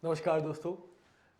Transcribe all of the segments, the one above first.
नमस्कार दोस्तों,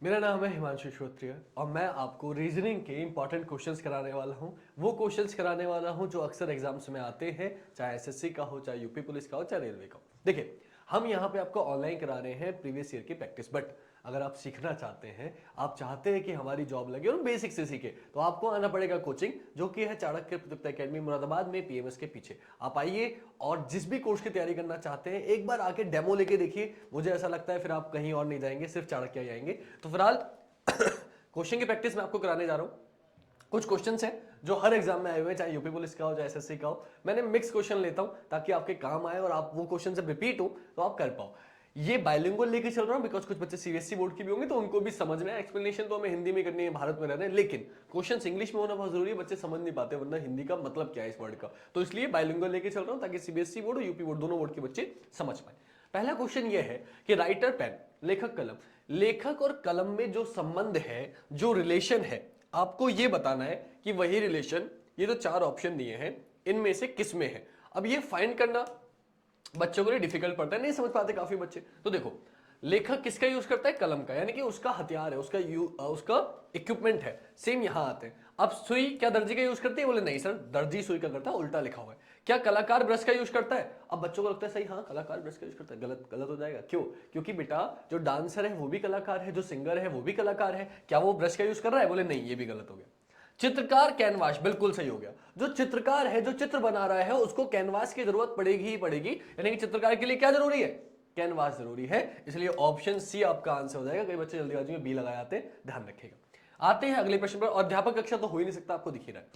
मेरा नाम है हिमांशु श्रोत्रिय और मैं आपको रीजनिंग के इंपॉर्टेंट क्वेश्चंस कराने वाला हूं। वो क्वेश्चंस कराने वाला हूं जो अक्सर एग्जाम्स में आते हैं, चाहे एसएससी का हो, चाहे यूपी पुलिस का हो, चाहे रेलवे का हो। देखिए, हम यहाँ पे आपको ऑनलाइन करा रहे हैं प्रीवियस ईयर की प्रैक्टिस, बट अगर आप सीखना चाहते हैं, आप चाहते हैं कि हमारी जॉब लगे और बेसिक से सीखे, तो आपको आना पड़ेगा कोचिंग, जो कि है चाणक्य प्रतियोगिता एकेडमी मुरादाबाद में पीएमएस के पीछे। आप आइए और जिस भी कोर्स की तैयारी करना चाहते हैं एक बार आके डेमो लेके देखिए। मुझे ऐसा लगता है फिर आप कहीं और नहीं जाएंगे, सिर्फ चाणक्य ही आएंगे। तो फिलहाल क्वेश्चन की प्रैक्टिस मैं आपको कराने जा रहा हूं। कुछ क्वेश्चंस हैं जो हर एग्जाम में आए हुए हैं, चाहे यूपी पुलिस का हो, चाहे एसएससी का हो। मैंने मिक्स क्वेश्चन लेता हूं ताकि आपके काम आए और आप वो क्वेश्चन जब रिपीट हो तो आप कर पाओ। ये बाइलिंगुअल लेके चल रहा हूं बिकॉज कुछ बच्चे सीबीएसई बोर्ड की भी होंगे तो उनको भी समझ में आए। एक्सप्लेनेशन तो हमें हिंदी में करनी है, भारत में रह रहे हैं, लेकिन क्वेश्चन इंग्लिश में होना बहुत जरूरी है। बच्चे समझ नहीं पाते वरना हिंदी का मतलब क्या है इस वर्ड का, तो इसलिए बाइलिंगुअल लेके चल रहा हूं ताकि सीबीएसई बोर्ड और यूपी बोर्ड दोनों बोर्ड के बच्चे समझ पाए। पहला क्वेश्चन ये है कि राइटर पेन, लेखक कलम, लेखक और कलम में जो संबंध है, जो रिलेशन है, आपको ये बताना है कि वही रिलेशन, ये तो चार ऑप्शन दिए हैं, इनमें से किस में है। अब ये फाइंड करना बच्चों के लिए डिफिकल्ट पड़ता है, नहीं समझ पाते काफी बच्चे। तो देखो, लेखक किसका यूज करता है? कलम का, यानी कि उसका हथियार है, उसका इक्विपमेंट है। सेम यहां आते हैं। अब सुई क्या दर्जी का यूज करती है? बोले नहीं सर, दर्जी सुई का करता है, उल्टा लिखा हुआ है। क्या कलाकार ब्रश का यूज करता है? अब बच्चों को लगता है सही, हाँ कलाकार ब्रश का यूज करता है। गलत, गलत हो जाएगा। क्यों? क्योंकि बेटा जो डांसर है वो भी कलाकार है, जो सिंगर है वो भी कलाकार है। क्या वो ब्रश का यूज कर रहा है? बोले नहीं, ये भी गलत हो गया। चित्रकार कैनवास, बिल्कुल सही हो गया। जो चित्रकार है, जो चित्र बना रहा है, उसको कैनवास की जरूरत पड़ेगी ही पड़ेगी। यानी कि चित्रकार के लिए क्या जरूरी है? कैनवास जरूरी है। इसलिए ऑप्शन सी आपका आंसर हो जाएगा। कई बच्चे जल्दीबाजी में बी लगा जाते हैं, ध्यान रखिएगा। आते हैं अगले प्रश्न पर। अध्यापक कक्षा तो हो ही नहीं सकता, आपको दिख ही रहा है।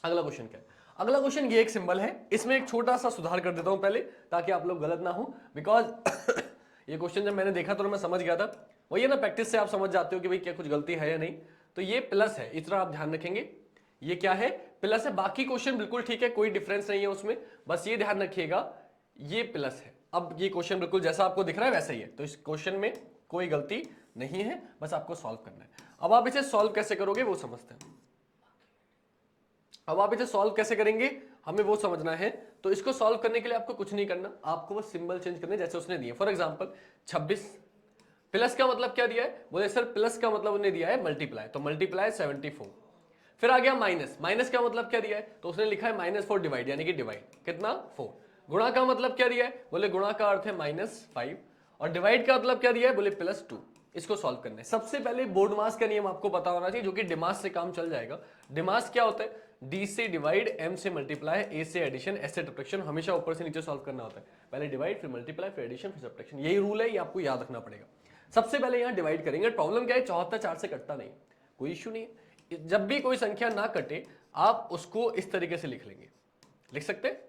अगला क्वेश्चन क्या है? अगला क्वेश्चन ये एक सिंबल है, इसमें एक छोटा सा सुधार कर देता हूं पहले, ताकि आप लोग गलत ना हो। बिकॉज ये क्वेश्चन जब मैंने देखा तो मैं समझ गया था। वही है ना, प्रैक्टिस से आप समझ जाते हो कि भाई क्या कुछ गलती है या नहीं। तो ये प्लस है, इतना आप ध्यान रखेंगे। ये क्या है? प्लस है। बाकी क्वेश्चन बिल्कुल ठीक है, कोई डिफरेंस नहीं है उसमें, बस ये ध्यान रखिएगा ये प्लस है। अब ये क्वेश्चन बिल्कुल जैसा आपको दिख रहा है वैसा ही है, तो इस क्वेश्चन में कोई गलती नहीं है, बस आपको सॉल्व करना है। अब आप इसे सॉल्व कैसे करोगे वो समझते हैं। अब आप इसे सॉल्व कैसे करेंगे हमें वो समझना है। तो इसको सॉल्व करने के लिए आपको कुछ नहीं करना, आपको बस सिंबल चेंज करने जैसे उसने दिए। फॉर एग्जांपल 26 प्लस का मतलब क्या दिया है? बोले सर प्लस का मतलब उन्हें दिया है मल्टीप्लाई, तो मल्टीप्लाई 74। फिर आ गया माइनस, माइनस का मतलब क्या दिया है? तो उसने लिखा है -4 डिवाइड, यानी कि डिवाइड कितना? 4। गुणा का मतलब क्या दिया है? बोले गुणा का अर्थ है -5। और डिवाइड का मतलब क्या दिया है? बोले +2। इसको सॉल्व करना है। सबसे पहले बोर्ड मास का नियम आपको पता होना चाहिए, जो कि डिमास से काम चल जाएगा। डिमास क्या होता है? डी से डिवाइड, एम से मल्टीप्लाई, ए से एडिशन, एस से सब्ट्रैक्शन। हमेशा ऊपर से नीचे सॉल्व करना होता है। पहले डिवाइड, फिर मल्टीप्लाई, फिर एडिशन, फिर सब्ट्रैक्शन। यही रूल है, ये आपको याद रखना पड़ेगा। सबसे पहले यहां डिवाइड करेंगे। प्रॉब्लम क्या है? 74 4 से कटता नहीं, कोई इश्यू नहीं है। जब भी कोई संख्या ना कटे आप उसको इस तरीके से लिख लेंगे, लिख सकते हैं।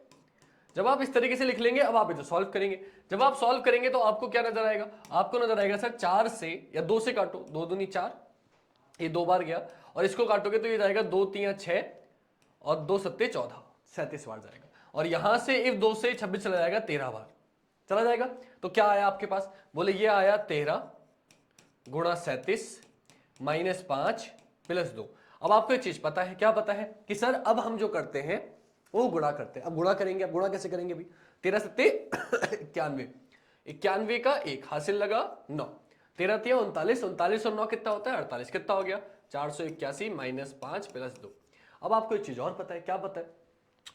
जब आप इस तरीके से लिख लेंगे, अब आप इसे सॉल्व करेंगे। जब आप सॉल्व करेंगे तो आपको क्या नजर आएगा? आपको नजर आएगा सर 4 से या 2 से काटो, 2 दूनी 4, ये 2 बार गया। और इसको काटोगे तो ये जाएगा 2 3 6 और 2 सत्ते 14, 37 बार जाएगा। और यहां से इफ 2 से 26 चला जाएगा 13 बार चला जाएगा। तो क्या आया आपके पास? बोले ये आया 13 गुणा 37 -5 +2। अब आपको एक चीज पता है, क्या पता है? कि सर अब हम जो करते हैं वो गुणा करते हैं। अब गुणा करेंगे, अब गुणा कैसे करेंगे भी? 13 सत्ते 91, 91 का 1 हासिल लगा 9, 13 तिया 39, 39 और 9 कितना होता है? 48। कितना हो गया? 481 -5 +2। अब आपको एक चीज और पता है, क्या पता है?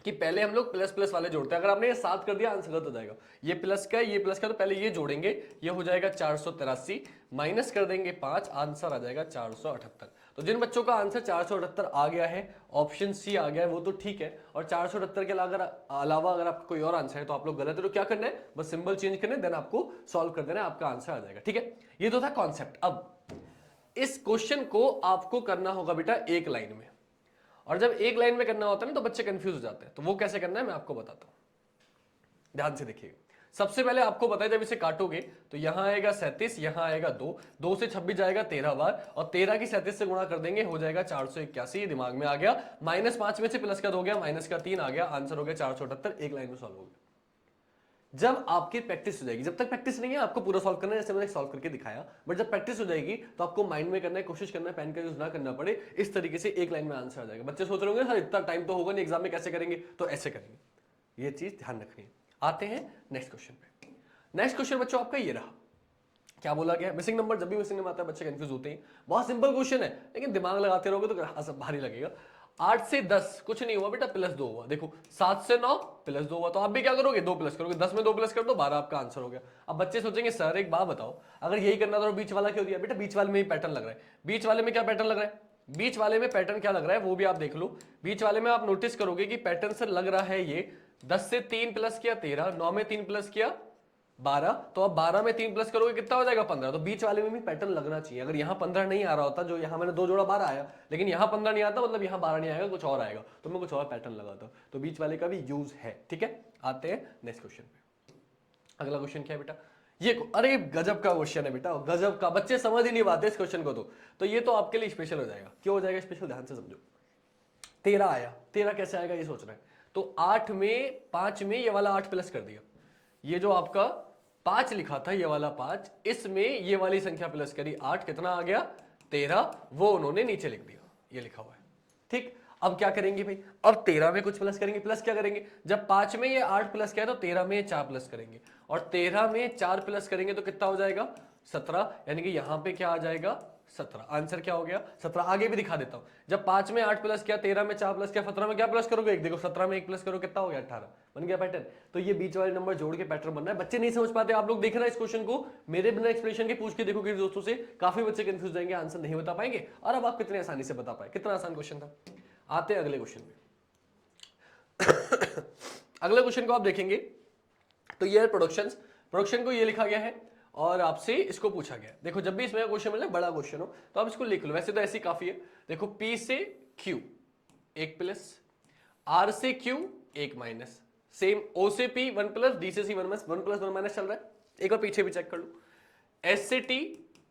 कि पहले हम लोग प्लस प्लस वाले जोड़ते हैं। अगर आपने ये 7 कर दिया आंसर गलत हो जाएगा। ये प्लस का, ये प्लस का, तो पहले ये जोड़ेंगे, ये हो जाएगा 483, माइनस कर देंगे 5, आंसर आ जाएगा 478। तो जिन बच्चों का आंसर 478 आ गया है, ऑप्शन सी आ गया है, वो तो ठीक है। और 478 के अलावा अगर आपका कोई और आंसर है तो आप लोग गलत है। तो क्या करना है? बस सिंबल चेंज करना है, देन आपको सॉल्व कर देना है, आपका आंसर आ जाएगा। ठीक है, ये तो था कॉन्सेप्ट। अब इस क्वेश्चन को आपको करना होगा बेटा एक लाइन में। और जब एक लाइन में करना होता है ना तो बच्चे कंफ्यूज हो जाते हैं। तो वो कैसे करना है मैं आपको बताता हूं, ध्यान से देखिएगा। सबसे पहले आपको पता है जब इसे काटोगे तो यहां आएगा 37, यहां आएगा 2, 2 से 26 जाएगा 13 बार, और 13 की 37 से गुणा कर देंगे, हो जाएगा 481। दिमाग में आ गया। -5 में से प्लस का 2 गया, माइनस का 3 आ गया, आंसर हो गया 478। एक लाइन में सॉल्व हो गया। जब आपकी प्रैक्टिस हो जाएगी, जब तक प्रैक्टिस नहीं है आपको पूरा सॉल्व करना है, जैसे मैंने सॉल्व करके दिखाया, बट जब प्रैक्टिस हो जाएगी तो आपको माइंड में करना है, कोशिश करना है पेन का यूज ना करना पड़े, इस तरीके से एक लाइन में आंसर आ जाएगा। बच्चे सोच रहे होंगे सर इतना टाइम तो होगा नहीं एग्जाम में, कैसे करेंगे? तो ऐसे करेंगे। ये चीज ध्यान रखनी है। आते हैं नेक्स्ट क्वेश्चन पे। नेक्स्ट क्वेश्चन बच्चों आपका ये रहा क्या बोला गया? मिसिंग नंबर जब भी मिसिंग नंबर आता है बच्चे कंफ्यूज होते हैं। बहुत सिंपल क्वेश्चन है, लेकिन दिमाग लगाते रहोगे तो सब भारी लगेगा। 8 से 10 कुछ नहीं हुआ बेटा, प्लस 2 हुआ। देखो 7 से 9 प्लस 2 हुआ, तो आप भी क्या करोगे? 2 प्लस करोगे। 10 में 2 प्लस कर दो, 12 आपका आंसर हो गया। अब बच्चे सोचेंगे सर एक बात बताओ, अगर यही करना था तो बीच वाला क्यों दिया? बेटा बीच वाले में ही पैटर्न लग रहा है। बीच वाले में क्या पैटर्न लग रहा है? बीच वाले में पैटर्न क्या लग रहा है वो भी आप देख लो। बीच वाले में आप नोटिस करोगे कि पैटर्न से लग रहा है ये 10 से 3 प्लस किया 13, 9 में 3 प्लस किया 12, तो अब 12 में 3 प्लस करोगे कितना हो जाएगा? 15। तो बीच वाले में भी पैटर्न लगना चाहिए। अगर यहाँ 15 नहीं आ रहा होता, जो यहाँ मैंने 2 जोड़ा 12 आया, लेकिन यहाँ 15 नहीं आता, मतलब यहाँ 12 नहीं आएगा, कुछ और आएगा, तो मैं कुछ और पैटर्न लगाता। तो बीच वाले का भी यूज है। ठीक है, आते हैं नेक्स्ट क्वेश्चन पे। अगला क्वेश्चन क्या है बेटा? ये अरे गजब का क्वेश्चन है बेटा, गजब का। बच्चे समझ ही नहीं पाते इस क्वेश्चन को। तो ये तो आपके लिए स्पेशल हो जाएगा। क्यों हो जाएगा स्पेशल? ध्यान से समझो। 13 आया, 13 कैसे आएगा ये सोच रहे हैं। तो 8 में 5 में ये वाला 8 प्लस कर दिया। ये जो आपका 5 लिखा था, ये वाला 5, इसमें ये वाली संख्या प्लस करी, 8 कितना आ गया? 13। वो उन्होंने नीचे लिख दिया, ये लिखा हुआ है। ठीक, अब क्या करेंगे भाई? अब 13 में कुछ प्लस करेंगे। प्लस क्या करेंगे? जब 5 में ये 8 प्लस किया तो 13 में 4 प्लस करेंगे, और 13 में 4 प्लस करेंगे तो कितना हो जाएगा? 17। यानी कि यहां पे क्या आ जाएगा? 17। आंसर क्या हो गया? 17। आगे भी दिखा देता हूं। जब 5 में 8 प्लस किया, 13 में 4 प्लस किया, 17 में क्या प्लस करोगे? एक देखो, 17 में 1 प्लस करो, कितना हो गया? 18। बन गया पैटर्न। तो ये बीच वाले नंबर जोड़ के पैटर्न बनना है। बच्चे नहीं समझ पाते, आप लोग देख रहे हैं इस क्वेश्चन को, मेरे बिना एक्सप्लेनेशन के पूछ के देखोगे दोस्तों से, काफी बच्चे कंफ्यूज जाएंगे, आंसर नहीं बता पाएंगे। और अब आप कितने आसानी से बता पाए, कितना आसान क्वेश्चन था। आते हैं अगले क्वेश्चन में। अगले क्वेश्चन को आप देखेंगे तो ये प्रोडक्शन को ये लिखा गया है और आपसे इसको पूछा गया। देखो जब भी इसमें क्वेश्चन मिले, बड़ा क्वेश्चन हो, तो आप इसको लिख लो। वैसे तो ऐसी काफी है। देखो P से Q 1 प्लस, R से Q 1 माइनस, सेम O से P 1 प्लस, D से C 1 माइनस, 1 प्लस 1 माइनस चल रहा है। एक बार पीछे भी चेक कर लो। S से T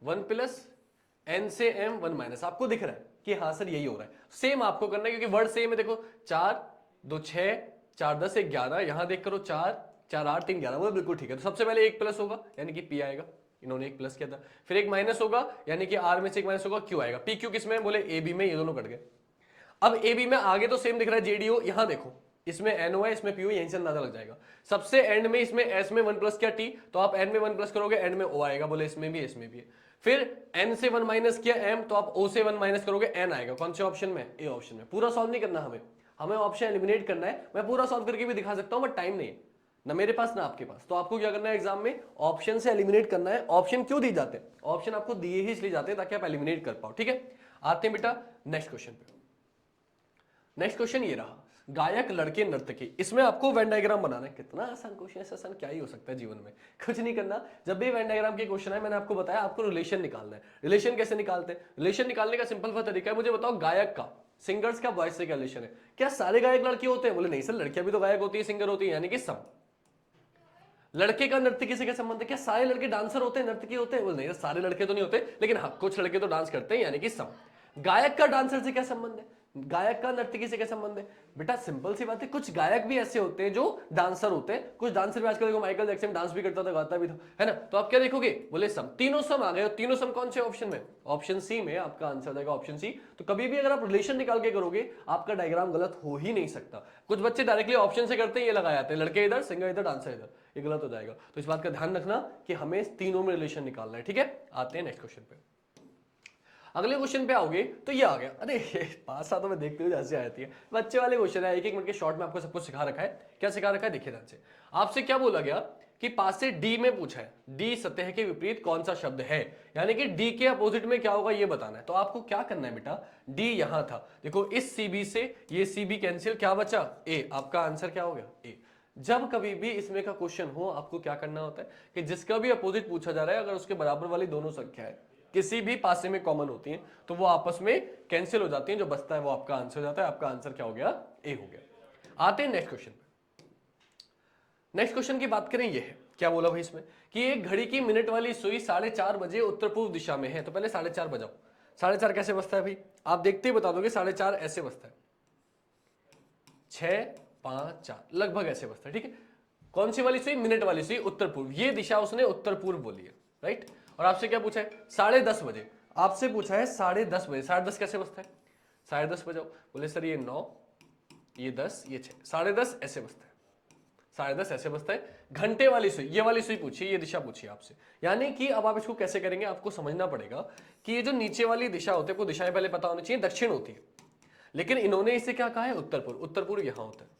1 प्लस, N से M 1 माइनस। आपको दिख रहा है कि हाँ सर यही हो रहा है। सेम आपको करना है, क्योंकि वर्ड सेम है। देखो 4 2 6, 4 10 1 11, यहां देख करो 4 4 8 3 11, वो बिल्कुल ठीक है। तो सबसे पहले 1 प्लस होगा, यानी कि P आएगा, इन्होंने 1 प्लस किया था। फिर 1 माइनस होगा, यानी कि R में से 1 माइनस होगा, Q आएगा। P Q किसमें? बोले AB में, ये दोनों कट गए। अब AB में आगे तो सेम दिख रहा है JDO, यहां देखो इसमें NO है, इसमें PO, यहीं से अंदाजा लग जाएगा। सबसे एंड में इसमें S में 1 प्लस किया T, तो आप N में 1 प्लस करोगे, एंड में O आएगा, बोले इसमें भी इसमें भी है। फिर N से 1 माइनस किया M, तो आप O से 1 माइनस करोगे, N आएगा। कौन से ऑप्शन में? A ऑप्शन में। पूरा सॉल्व नहीं करना हमें ऑप्शन एलिमिनेट करना है। मैं पूरा सॉल्व करके भी दिखा सकता हूं, बट टाइम नहीं है ना मेरे पास ना आपके पास। तो आपको क्या करना है एग्जाम में? ऑप्शन से एलिमिनेट करना है। ऑप्शन क्यों दिए जाते हैं? ऑप्शन आपको दिए ही इसलिए जाते हैं ताकि आप एलिमिनेट कर पाओ। ठीक है, आते हैं बेटा नेक्स्ट क्वेश्चन पे। नेक्स्ट क्वेश्चन ये रहा, गायक लड़के नर्तकी। इसमें आपको वेन डायग्राम बनाना है। कितना आसान क्वेश्चन है, आसान क्या ही हो सकता है जीवन में। कुछ नहीं करना, जब भी वेन डायग्राम के क्वेश्चन है, मैंने आपको बताया आपको रिलेशन निकालना है। रिलेशन कैसे निकालते हैं? रिलेशन निकालने का सिंपल सा तरीका है। मुझे बताओ गायक का, सिंगर्स का बॉयज से क्या रिलेशन है? क्या सारे गायक लड़के होते हैं? बोले नहीं सर, लड़कियां भी तो गायक होती है, सिंगर होती है, यानी कि सब। लड़के का नर्तकी से क्या संबंध है? क्या सारे लड़के डांसर होते हैं, नर्तकी होते हैं? बोले नहीं, सारे लड़के तो नहीं होते, लेकिन हाँ कुछ लड़के तो डांस करते हैं, यानी कि सब। गायक का डांसर से क्या संबंध है? गायक का नर्तकी से क्या संबंध है? बेटा सिंपल सी बात है, कुछ गायक भी ऐसे होते हैं जो डांसर होते हैं। कुछ डांसर भी आजकल देखो, माइकल जैक्सन डांस भी करता था, गाता भी था, है ना। तो आप क्या देखोगे? बोले सम। तीनों सम आ गए। तीनों सम कौन से ऑप्शन में? ऑप्शन सी में आपका आंसर जाएगा, ऑप्शन सी। तो कभी भी अगर आप रिलेशन निकाल के करोगे, आपका डायग्राम गलत हो ही नहीं सकता। कुछ बच्चे डायरेक्टली ऑप्शन से करते हैं, ये लगा जाते हैं, लड़के इधर, सिंगर इधर, डांसर इधर, ये गलत हो जाएगा। तो इस बात का ध्यान रखना कि हमें तीनों में रिलेशन निकालना है। ठीक है, आते हैं नेक्स्ट क्वेश्चन पे। अगले क्वेश्चन पे आओगे तो ये आ गया। अरे पास तो मैं देखते हुए हंसी आती है। बच्चे वाले क्वेश्चन है, 1-1 मिनट के शॉर्ट में आपको सब कुछ सिखा रखा है। क्या सिखा रखा है देखिए ध्यान से। आपसे क्या बोला गया कि पास से डी में पूछा है, डी सतह के विपरीत कौन सा शब्द है, यानी कि डी के अपोजिट में क्या होगा ये बताना है। तो आपको क्या करना है बेटा, डी यहां था, देखो इस सीबी से ये सीबी कैंसिल, क्या बचा? ए। आपका आंसर क्या हो गया? ए। जब कभी भी इसमें का क्वेश्चन हो, आपको क्या करना होता है कि जिसका भी अपोजिट पूछा जा रहा है, अगर उसके बराबर वाली दोनों संख्या है, किसी भी पासे में कॉमन होती हैं, तो वो आपस में कैंसिल हो जाती हैं, जो बचता है वो आपका आंसर हो जाता है। आपका आंसर क्या हो गया? ए हो गया। आते हैं नेक्स्ट क्वेश्चन पे। नेक्स्ट क्वेश्चन की बात करें, ये है क्या बोला भाई इसमें कि एक घड़ी की मिनट वाली सुई 4:30 बजे उत्तर पूर्व दिशा में है। तो पहले 4:30 बजाओ। 4:30 कैसे बजता है भाई? आप देखते ही बता दोगे। 4:30 ऐसे बजता है, 6 5 4 लगभग ऐसे बजता है। ठीक है, कौन सी वाली सुई? मिनट वाली सुई, उत्तर पूर्व। ये दिशा उसने उत्तर पूर्व बोली है, राइट। और आपसे क्या पूछा है? 10:30 बजे। आपसे पूछा है 10:30 बजे। 10:30 कैसे बजता है? 10:30 बजाओ। बोले सर ये 9, ये 10, ये 6, 10:30 ऐसे बजता है। 10:30 ऐसे बजता है। घंटे वाली सुई, ये वाली सुई पूछी, ये दिशा पूछी आपसे, यानी कि अब आप इसको कैसे करेंगे, आपको समझना पड़ेगा कि ये जो नीचे वाली दिशा होती है, आपको दिशाएं पहले पता होनी चाहिए, दक्षिण होती है, लेकिन इन्होंने इसे क्या कहा है, उत्तर पूर्व। उत्तर पूर्व यहां होता है।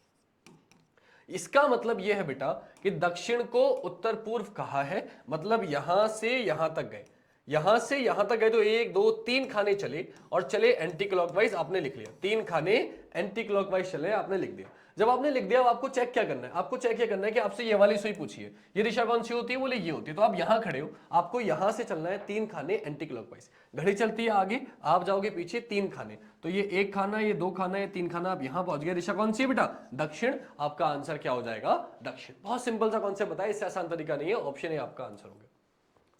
इसका मतलब यह है बेटा कि दक्षिण को उत्तर पूर्व कहा है, मतलब यहां से यहां तक गए, यहां से यहां तक गए तो 1 2 3 खाने चले और चले एंटी क्लॉकवाइज, आपने लिख लिया 3 खाने एंटी क्लॉकवाइज चले, आपने लिख दिया। जब आपने लिख दिया, अब आपको चेक क्या करना है, आपको चेक क्या करना है कि आपसे ये वाली सुई पूछी है, ये दिशा कौन सी होती है, बोले ये होती है, तो आप यहां खड़े हो, आपको यहां से चलना है 3 खाने एंटी क्लॉकवाइज। घड़ी चलती है आगे, आप जाओगे पीछे 3 खाने, तो ये 1 खाना, ये 2 खाना, ये 3 खाना, आप यहां पहुंच गए। दिशा कौन सी है बेटा, दक्षिण। आपका आंसर क्या हो जाएगा, दक्षिण। बहुत सिंपल सा कॉन्सेप्ट बताया, इससे आसान तरीका नहीं है, ऑप्शन ए आपका आंसर हो गया।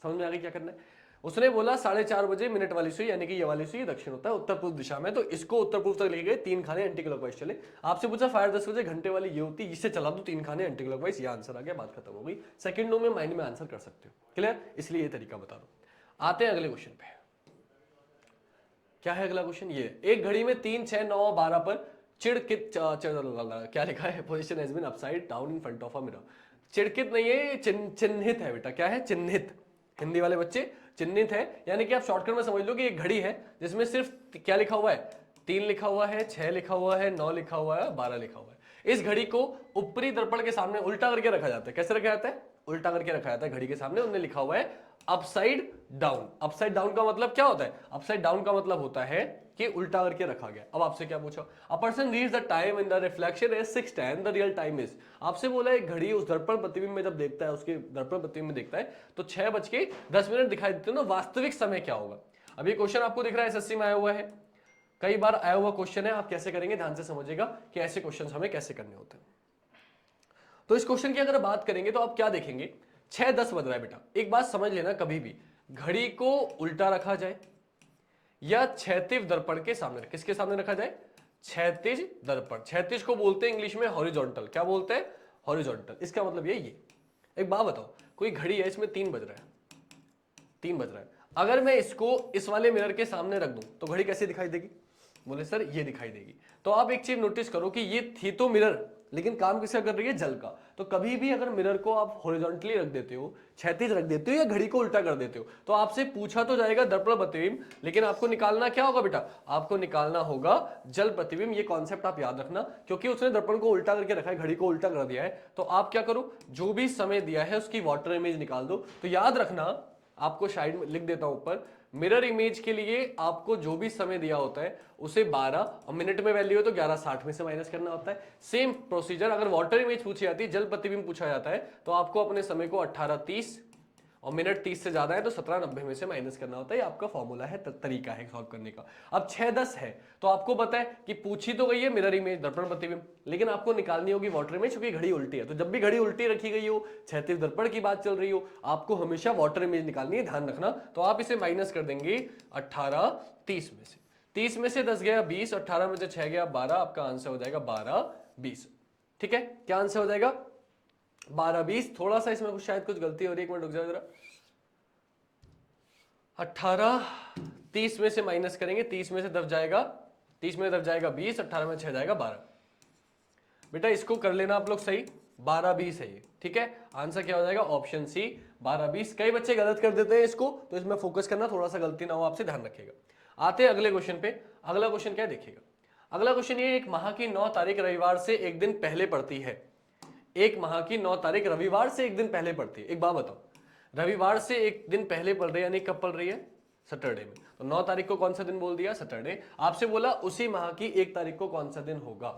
समझ में आ गया क्या करना है। उसने बोला 4:30 बजे मिनट वाली सुई, यानी कि ये वाली सुई दक्षिण होता है, उत्तर पूर्व दिशा में, तो इसको उत्तर पूर्व तक ले गए, 3 खाने एंटी क्लॉकवाइज चले। आपसे पूछा 10:30 बजे घंटे वाली ये होती है, इससे चला दो 3 खाने एंटी क्लॉकवाइज, ये आंसर आ गया, बात खत्म हो गई। सेकंडों में माइंड में आंसर कर सकते हो, क्लियर, इसलिए ये तरीका बता दो। आते हैं अगले क्वेश्चन पे। क्या है अगला क्वेश्चन, ये एक घड़ी में 3 6 9 12 पर चिड़कित क्या लिखा है, position has been upside down in front of a mirror. चिड़कित नहीं है, चिन्हित है बेटा। क्या है, चिन्हित। हिंदी वाले बच्चे, चिन्हित है, यानी कि आप शॉर्टकट में समझ लो कि एक घड़ी है जिसमें सिर्फ क्या लिखा हुआ है, 3 लिखा हुआ है, 6 लिखा हुआ है, 9 लिखा हुआ है, 12 लिखा हुआ है। इस घड़ी को ऊपरी दर्पण के सामने उल्टा करके रखा जाता है। कैसे रखा जाता है, उल्टा करके रखा जाता है घड़ी के सामने, उन्हें लिखा हुआ है अपसाइड डाउन। अपसाइड डाउन का मतलब क्या होता है, अपसाइड डाउन का मतलब होता है कि उल्टा करके रखा गया। अब आपसे क्या पूछा, a person reads the time in the reflection is 6:10, the real time is. आपसे बोला है घड़ी उस दर्पण प्रतिबिंब में जब देखता है, उसके दर्पण प्रतिबिंब में देखता है तो 6:10 दिखाई देते हैं, ना वास्तविक समय क्या होगा। अब ये क्वेश्चन आपको दिख रहा है, एसएससी में आया हुआ है, कई बार आया हुआ क्वेश्चन है। आप कैसे करेंगे, ध्यान से समझिएगा कि ऐसे क्वेश्चन हमें कैसे करने होते हैं। तो इस क्वेश्चन की अगर बात करेंगे तो आप क्या देखेंगे, 6:10 बज रहा है बेटा। एक बात समझ लेना, कभी भी घड़ी को उल्टा रखा जाए या क्षैतिज दर्पण के सामने, किसके सामने रखा जाए, क्षैतिज दर्पण। क्षैतिज को बोलते हैं इंग्लिश में हॉरिजॉन्टल। क्या बोलते हैं, हॉरिजॉन्टल। इसका मतलब ये एक बात बताओ, कोई घड़ी है, इसमें 3 बज रहा है, 3 बज रहा है, अगर मैं इसको इस वाले मिरर के सामने रख दूं तो घड़ी कैसे दिखाई देगी, बोले सर ये दिखाई देगी। तो आप एक चीज नोटिस करो कि ये थी तो मिरर, लेकिन काम किसका कर रही है, जल का। तो कभी भी अगर मिरर को आप हॉरिजॉन्टली रख देते हो, क्षैतिज रख देते हो या घड़ी को उल्टा कर देते हो, तो आपसे पूछा तो जाएगा दर्पण प्रतिबिंब, लेकिन आपको निकालना क्या होगा बेटा, आपको निकालना होगा जल प्रतिबिंब। ये कॉन्सेप्ट आप याद रखना, क्योंकि उसने दर्पण को उल्टा करके रखा है, घड़ी को उल्टा कर दिया है। तो आप क्या करो, जो भी समय दिया है उसकी वाटर इमेज निकाल दो। तो याद रखना, आपको शायद में लिख देता हूं ऊपर, मिरर इमेज के लिए आपको जो भी समय दिया होता है उसे 12 और मिनट में वैल्यू है तो 11:60 में से माइनस करना होता है। सेम प्रोसीजर अगर वाटर इमेज पूछी जाती है, जल प्रतिबिंब पूछा जाता है, तो आपको अपने समय को 18:30 और मिनट 30 से ज्यादा है तो 17:90 में से माइनस करना होता है। आपका फॉर्मूला है, तरीका है सॉल्व करने का। अब 6:10 है तो आपको पता है कि पूछी तो गई है मिरर इमेज, दर्पण प्रतिबिंब, लेकिन आपको निकालनी होगी वाटर इमेज, क्योंकि घड़ी उल्टी है। तो जब भी घड़ी उल्टी रखी गई हो, क्षैतिज दर्पण की बात चल रही हो, आपको हमेशा वाटर इमेज निकालनी है, ध्यान रखना। तो आप इसे माइनस कर देंगे 18:30 में से। 30 में से 10 गया 20, 18 में से 6 गया 12, आपका आंसर हो जाएगा 12:20। ठीक है, क्या आंसर हो जाएगा, 12:20। थोड़ा सा इसमें शायद कुछ गलती हो रही है, एक मिनट रुक जाओ जरा। 18:30 में से माइनस करेंगे, 30 में से 10 जाएगा, 30 में 10 जाएगा 20, 18 में 6 जाएगा 12। बेटा इसको कर लेना आप लोग सही, 12:20 है ये। ठीक है, आंसर क्या हो जाएगा, ऑप्शन सी 12:20। कई बच्चे गलत कर देते हैं इसको, तो इसमें फोकस करना, थोड़ा सा गलती ना हो आपसे, ध्यान रखिएगा। आते हैं अगले क्वेश्चन पे। अगला क्वेश्चन क्या है देखिएगा। अगला क्वेश्चन ये, एक माह की 9 तारीख रविवार से एक दिन पहले पड़ती है। एक माह की 9 तारीख रविवार से एक दिन पहले पड़ती है। एक बात बताओ, रविवार से एक दिन पहले पड़ रही है, यानी कब पड़ रही है, सैटरडे में। तो 9 तारीख को कौन सा दिन बोल दिया, सैटरडे। आपसे बोला उसी माह की 1 तारीख को कौन सा दिन होगा।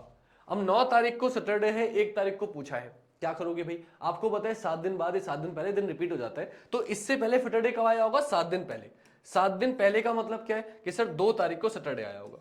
अब 9 तारीख को सैटरडे है, 1 तारीख को पूछा है, क्या करोगे भाई। आपको पता है 7 दिन बाद, 7 दिन पहले दिन रिपीट हो जाता है, तो इससे पहले सैटरडे कब आया होगा, 7 दिन पहले। 7 दिन पहले का मतलब क्या है कि सर 2 तारीख को सैटरडे आया होगा,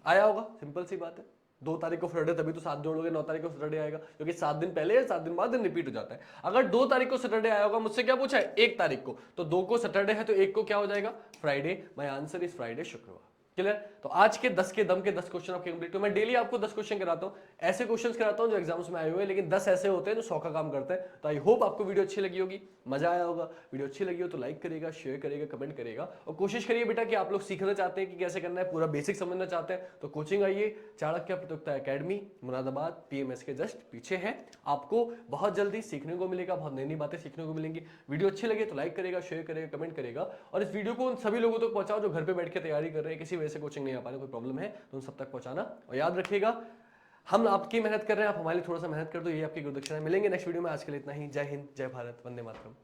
आया होगा, सिंपल सी बात है। 2 तारीख को सैटरडे, तभी तो 7 जोड़ोगे, 9 तारीख को सैटरडे आएगा, क्योंकि 7 दिन पहले या 7 दिन बाद दिन रिपीट हो जाता है। अगर 2 तारीख को सैटरडे आया होगा, मुझसे क्या पूछा है, 1 तारीख को, तो 2 को सैटरडे है तो 1 को क्या हो जाएगा, Friday. My answer is Friday, शुक्रवार। क्लियर? तो आज के 10 के दम के 10 क्वेश्चन आपके कंप्लीट। तो मैं डेली आपको 10 क्वेश्चन कराता हूं, ऐसे क्वेश्चंस कराता हूं जो एग्जाम्स में आए हुए हैं, लेकिन 10 ऐसे होते हैं जो 100 का काम करते हैं। तो आई होप आपको वीडियो अच्छी लगी होगी, मजा आया होगा। वीडियो अच्छी लगी हो तो लाइक करेगा, शेयर करेगा, कमेंट करेगा, और कोशिश करिए बेटा कि आप लोग सीखना चाहते हैं कि कैसे करना है, पूरा बेसिक समझना चाहते हैं तो कोचिंग आइए। चाणक्य प्रतियोगिता एकेडमी मुरादाबाद पीएमएस के जस्ट पीछे है। आपको बहुत जल्दी सीखने को मिलेगा, बहुत नई नई बातें सीखने को मिलेंगी। वीडियो अच्छी लगे तो लाइक करेगा, शेयर करेगा, कमेंट करेगा, और इस वीडियो को उन सभी लोगों तक पहुंचाओ जो घर पे बैठ के तैयारी कर रहे हैं, किसी वजह से कोचिंग नहीं आ पा रहे, कोई प्रॉब्लम है तो उन सब तक पहुंचाना। और याद रखिएगा हम आपकी मेहनत कर रहे हैं, आप हमारे लिए थोड़ा सा मेहनत कर दो, ये आपकी गुरु दक्षिणा है। मिलेंगे नेक्स्ट वीडियो में, आज के लिए इतना ही। जय हिंद, जय भारत, वंदे मातरम।